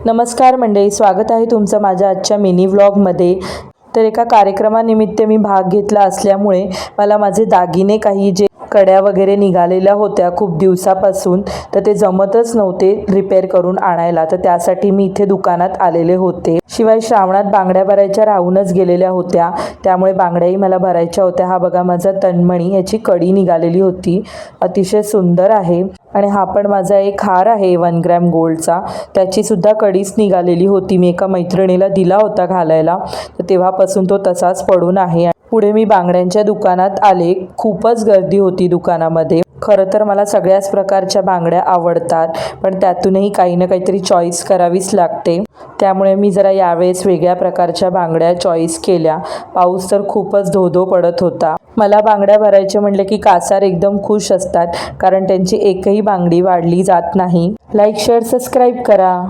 नमस्कार मंडळी, स्वागत आहे तुमचं माझ्या आजच्या मिनी व्लॉगमध्ये। तर एका कार्यक्रमानिमित्त मी भाग घेतला असल्यामुळे मला माझे दागिने काही जे कड्या वगैरे निघालेल्या होत्या खूप दिवसापासून, तर ते जमतच नव्हते रिपेअर करून आणायला। तर त्यासाठी मी इथे दुकानात आलेले होते। शिवाय श्रावणात बांगड्या भरायच्या राहूनच गेलेल्या होत्या, त्यामुळे बांगड्याही मला भरायच्या होत्या। हा बघा माझा तन्मणी, याची कडी निघालेली होती, अतिशय सुंदर आहे। आणि हा पण माझा एक हार आहे 1 ग्रॅम गोल्डचा, त्याची सुद्धा कडीच निघालेली होती। मी एका मैत्रिणीला दिला होता घालायला, तर तेव्हापासून तो तसाच पडून आहे। पुढे मी बांगड्यांच्या दुकानात आले, खूपच गर्दी होती दुकानामध्ये। खरं तर मला सगळ्याच प्रकारच्या बांगड्या आवडतात, पण त्यातूनही काही ना काहीतरी चॉईस करावीच लागते। त्यामुळे मी जरा यावेळेस वेगळ्या प्रकारच्या बांगड्या चॉईस केल्या। पाऊस तर खूपच धो-धो पडत होता। मला बांगड्या भरायचे म्हटले की कासार एकदम खुश असतात, कारण त्यांची एकही बांगडी वाढली जात नाही। लाईक, शेअर, सबस्क्राईब करा।